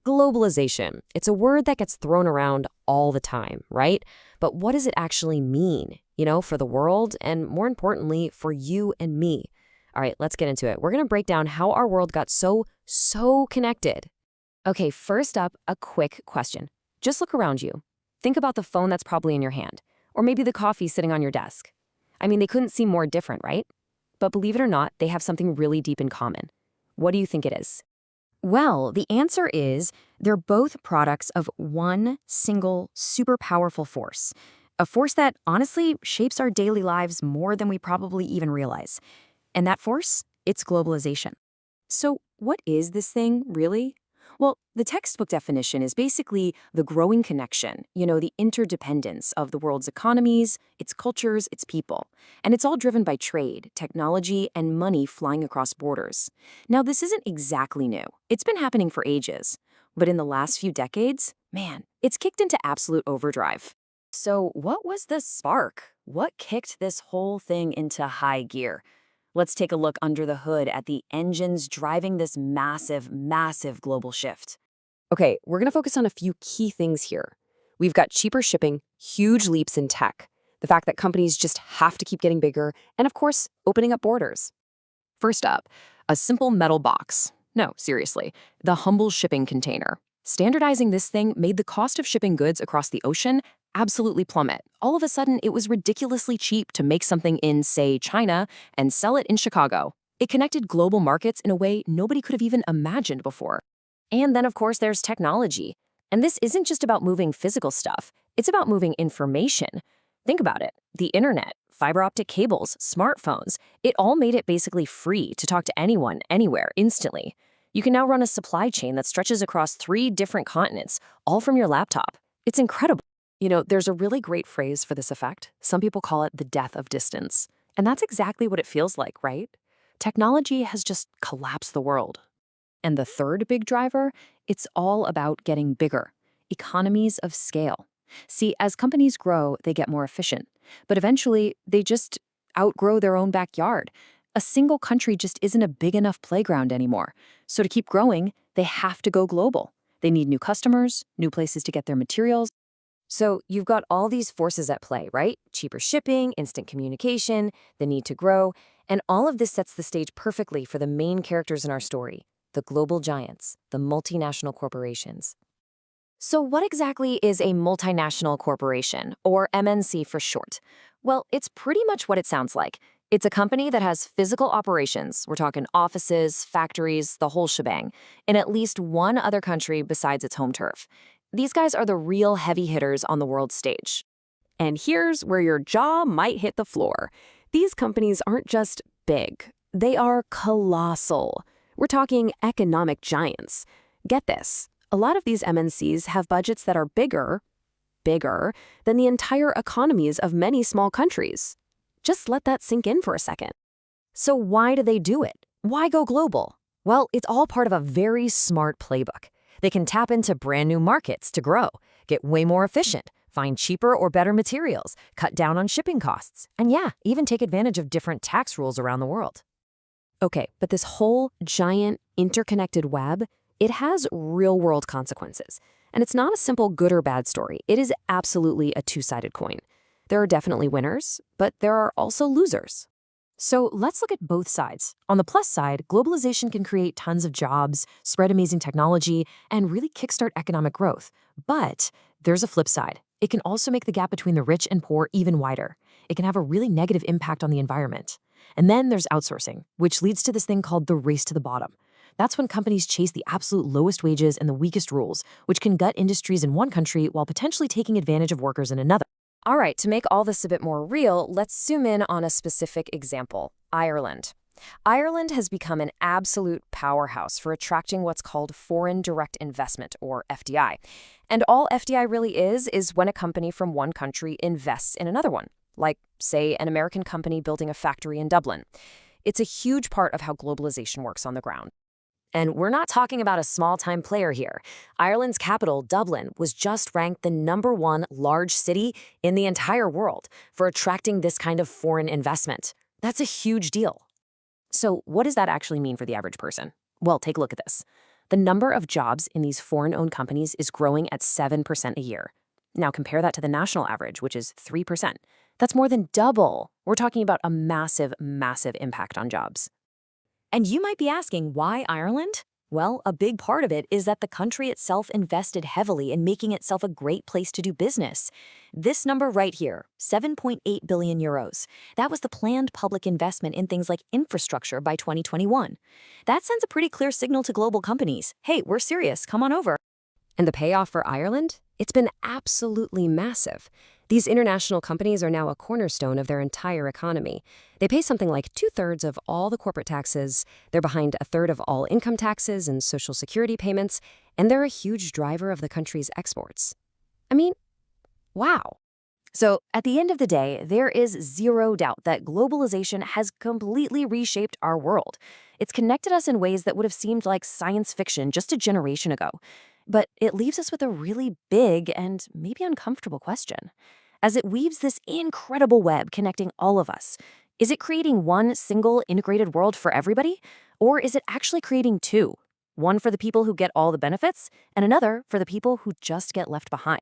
Globalization. It's a word that gets thrown around all the time, right? But what does it actually mean, for the world and more importantly, for you and me? All right, let's get into it. We're going to break down how our world got so connected. Okay, first up, a quick question. Just look around you. Think about the phone that's probably in your hand, or maybe the coffee sitting on your desk. I mean, they couldn't seem more different, right? But believe it or not, they have something really deep in common. What do you think it is? Well, the answer is they're both products of one single super powerful force. A force that honestly shapes our daily lives more than we probably even realize. And that force? It's globalization. So what is this thing, really? Well, the textbook definition is basically the growing connection, the interdependence of the world's economies, its cultures, its people. And it's all driven by trade, technology, and money flying across borders. Now, this isn't exactly new. It's been happening for ages. But in the last few decades, man, it's kicked into absolute overdrive. So what was the spark? What kicked this whole thing into high gear? Let's take a look under the hood at the engines driving this massive global shift. Okay, we're going to focus on a few key things here. We've got cheaper shipping, huge leaps in tech, the fact that companies just have to keep getting bigger, and of course, opening up borders. First up, a simple metal box. No, seriously, the humble shipping container. Standardizing this thing made the cost of shipping goods across the ocean absolutely plummet. All of a sudden, it was ridiculously cheap to make something in, say, China and sell it in Chicago. It connected global markets in a way nobody could have even imagined before. And then, of course, there's technology. And this isn't just about moving physical stuff. It's about moving information. Think about it. The internet, fiber optic cables, smartphones, it all made it basically free to talk to anyone, anywhere, instantly. You can now run a supply chain that stretches across 3 different continents, all from your laptop. It's incredible. There's a really great phrase for this effect. Some people call it the death of distance. And that's exactly what it feels like, right? Technology has just collapsed the world. And the third big driver, it's all about getting bigger. Economies of scale. See, as companies grow, they get more efficient. But eventually, they just outgrow their own backyard. A single country just isn't a big enough playground anymore. So to keep growing, they have to go global. They need new customers, new places to get their materials. So you've got all these forces at play, right? Cheaper shipping, instant communication, the need to grow, and all of this sets the stage perfectly for the main characters in our story, the global giants, the multinational corporations. So what exactly is a multinational corporation, or MNC for short? Well, it's pretty much what it sounds like. It's a company that has physical operations, we're talking offices, factories, the whole shebang, in at least one other country besides its home turf. These guys are the real heavy hitters on the world stage. And here's where your jaw might hit the floor. These companies aren't just big, they are colossal. We're talking economic giants. Get this, a lot of these MNCs have budgets that are bigger than the entire economies of many small countries. Just let that sink in for a second. So why do they do it? Why go global? Well, it's all part of a very smart playbook. They can tap into brand new markets to grow, get way more efficient, find cheaper or better materials, cut down on shipping costs, and yeah, even take advantage of different tax rules around the world. Okay, but this whole giant interconnected web, it has real-world consequences. And it's not a simple good or bad story. It is absolutely a two-sided coin. There are definitely winners, but there are also losers. So let's look at both sides. On the plus side, globalization can create tons of jobs, spread amazing technology, and really kickstart economic growth. But there's a flip side. It can also make the gap between the rich and poor even wider. It can have a really negative impact on the environment. And then there's outsourcing, which leads to this thing called the race to the bottom. That's when companies chase the absolute lowest wages and the weakest rules, which can gut industries in one country while potentially taking advantage of workers in another. All right, to make all this a bit more real, let's zoom in on a specific example, Ireland. Ireland has become an absolute powerhouse for attracting what's called foreign direct investment, or FDI. And all FDI really is when a company from one country invests in another one, like, say, an American company building a factory in Dublin. It's a huge part of how globalization works on the ground. And we're not talking about a small-time player here. Ireland's capital, Dublin, was just ranked the #1 large city in the entire world for attracting this kind of foreign investment. That's a huge deal. So what does that actually mean for the average person? Well, take a look at this. The number of jobs in these foreign-owned companies is growing at 7% a year. Now compare that to the national average, which is 3%. That's more than double. We're talking about a massive, massive impact on jobs. And you might be asking, why Ireland? Well, a big part of it is that the country itself invested heavily in making itself a great place to do business. This number right here, 7.8 billion euros, that was the planned public investment in things like infrastructure by 2021. That sends a pretty clear signal to global companies. Hey, we're serious, come on over. And the payoff for Ireland? It's been absolutely massive. These international companies are now a cornerstone of their entire economy. They pay something like 2/3 of all the corporate taxes, they're behind 1/3 of all income taxes and social security payments, and they're a huge driver of the country's exports. I mean, wow. So, at the end of the day, there is zero doubt that globalization has completely reshaped our world. It's connected us in ways that would have seemed like science fiction just a generation ago. But it leaves us with a really big and maybe uncomfortable question. As it weaves this incredible web connecting all of us, is it creating one single integrated world for everybody? Or is it actually creating two? One for the people who get all the benefits, and another for the people who just get left behind.